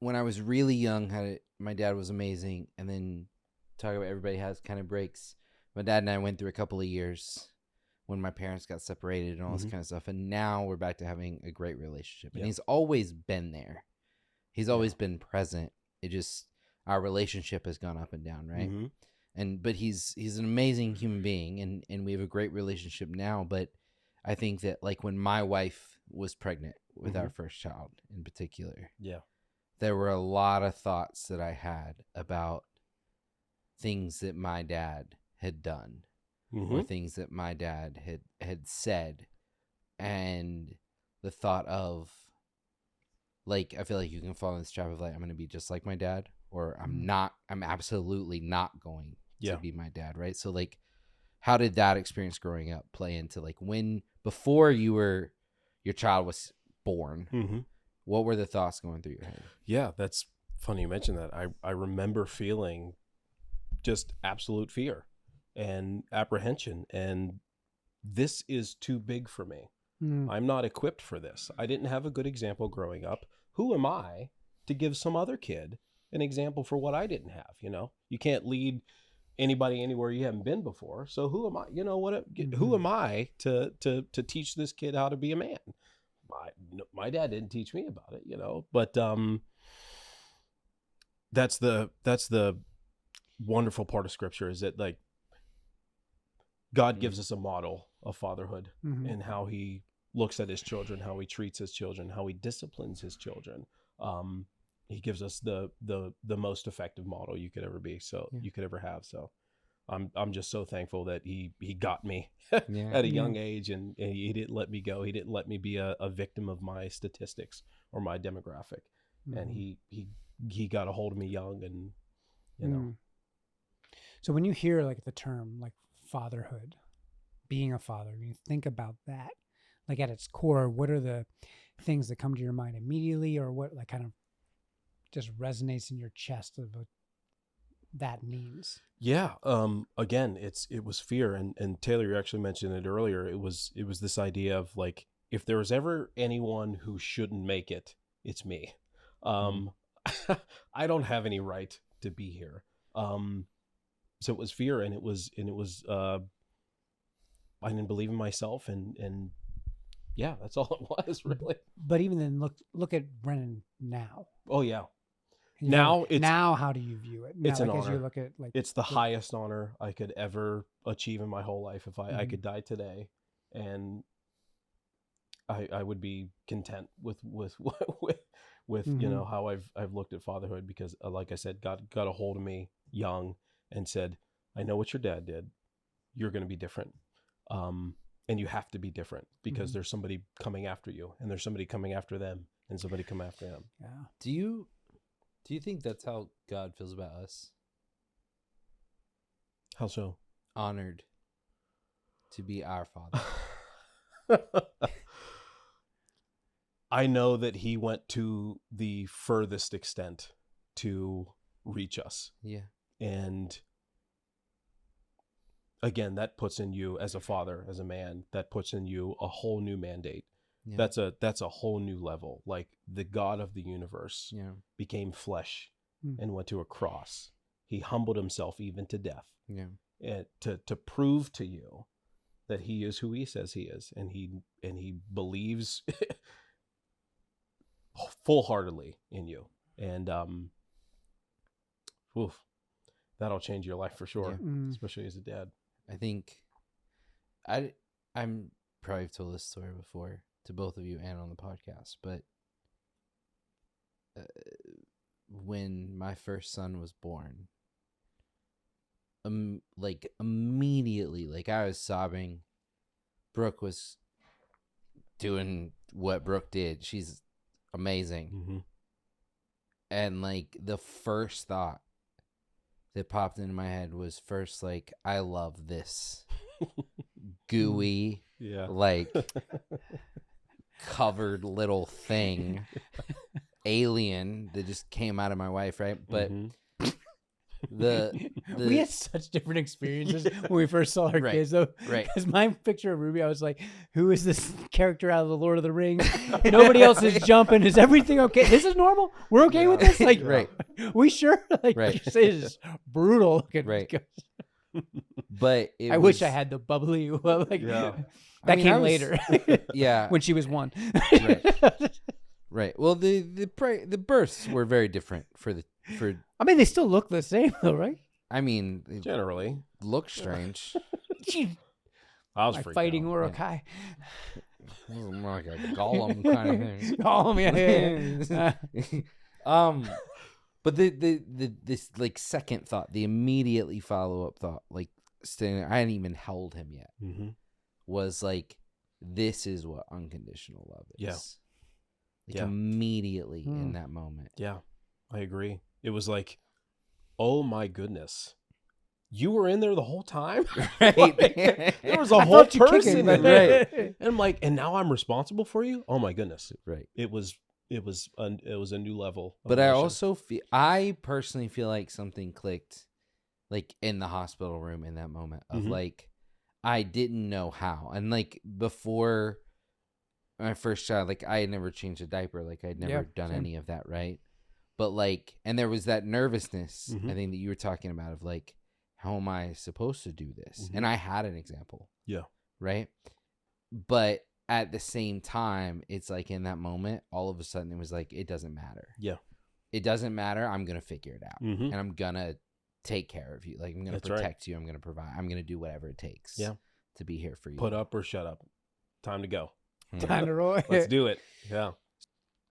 when I was really young, my dad was amazing. And then talk about everybody has kind of breaks. My dad and I went through a couple of years when my parents got separated and all this kind of stuff. And now we're back to having a great relationship. And he's always been there. He's always been present. It just, our relationship has gone up and down, right? But he's an amazing human being, and we have a great relationship now. But I think that like when my wife was pregnant with our first child in particular, there were a lot of thoughts that I had about things that my dad had done or things that my dad had said, and the thought of like, I feel like you can fall in this trap of like, I'm going to be just like my dad, or I'm absolutely not going to be my dad. Right. So like, how did that experience growing up play into like before your child was born, what were the thoughts going through your head? Yeah, that's funny you mentioned that. I remember feeling just absolute fear and apprehension, and this is too big for me. I'm not equipped for this. I didn't have a good example growing up. Who am I to give some other kid an example for what I didn't have? You know, you can't lead anybody anywhere you haven't been before. So who am I? You know what? Who am I to teach this kid how to be a man? My dad didn't teach me about it, you know. But that's the wonderful part of Scripture, is that like God gives us a model of fatherhood and how He looks at His children, how He treats His children, how He disciplines His children. He gives us the most effective model you could ever be. So you could ever have. So I'm just so thankful that he got me at a young age, and he didn't let me go. He didn't let me be a victim of my statistics or my demographic. And he got a hold of me young, and you know. So when you hear like the term like fatherhood, being a father, when you think about that, like at its core, what are the things that come to your mind immediately, or what like kind of just resonates in your chest of what that means? Yeah. Again, it was fear, and Taylor, you actually mentioned it earlier. It was this idea of like, if there was ever anyone who shouldn't make it, it's me. I don't have any right to be here. So it was fear, and it was I didn't believe in myself, and yeah, that's all it was really. But even then, look at Brennan now. Oh yeah. Now how do you view it? Now, it's an like, honor. As you look at like, it's the highest honor I could ever achieve in my whole life. If I could die today, and I would be content with you know, how I've looked at fatherhood, because like I said, God got a hold of me young and said, I know what your dad did. You're going to be different. And you have to be different, because there's somebody coming after you, and there's somebody coming after them, and somebody come after them. Yeah. Do you think that's how God feels about us? How so? Honored to be our Father. I know that He went to the furthest extent to reach us. Yeah. And again, that puts in you, as a father, as a man, that puts in you a whole new mandate. Yeah. That's a whole new level. Like, the God of the universe became flesh and went to a cross. He humbled Himself even to death. Yeah. And to prove to you that He is who He says He is, and he believes full-heartedly in you. And that'll change your life for sure, especially as a dad. I think I'm probably told this story before to both of you and on the podcast, but when my first son was born, like immediately, like I was sobbing. Brooke was doing what Brooke did. She's amazing. And like the first thought that popped into my head was first, like, I love this gooey, like covered little thing, alien that just came out of my wife, right? But We had such different experiences when we first saw our kids, though. Right. Because my picture of Ruby, I was like, "Who is this character out of the Lord of the Rings? Nobody else is jumping. Is everything okay? This is normal. We're okay with this. Like, Right. We sure? Like, Right. you say it's brutal. Looking. Right. But I wish I had the bubbly. Like, that I mean, came later. Yeah. When she was 1. Right. Right. Well, the births were very different for. I mean, they still look the same, though, right? I mean, they Generally, look strange. I was My freaked fighting out. Urukai. More like a golem kind of thing. Golem, yeah. But this like second thought, the immediately follow up thought, like standing there, I hadn't even held him yet, was like, this is what unconditional love is. Yeah. Like immediately in that moment. Yeah, I agree. It was like, oh my goodness, you were in there the whole time. Right. Like, there was a whole person in there. Right. And I'm like, and now I'm responsible for you. Oh my goodness. Right. It was a new level. But I personally feel like something clicked, like in the hospital room in that moment of like, I didn't know how. And like before my first child, like I had never changed a diaper. Like I'd never done any of that. Right. But like, and there was that nervousness, I think that you were talking about of like, how am I supposed to do this? And I had an example. Yeah. Right. But at the same time, it's like in that moment, all of a sudden it was like, it doesn't matter. Yeah. It doesn't matter. I'm going to figure it out. And I'm going to take care of you. Like I'm going to protect you. I'm going to provide. I'm going to do whatever it takes to be here for you. Put up or shut up. Time to go. Time to roll. Let's do it. Yeah.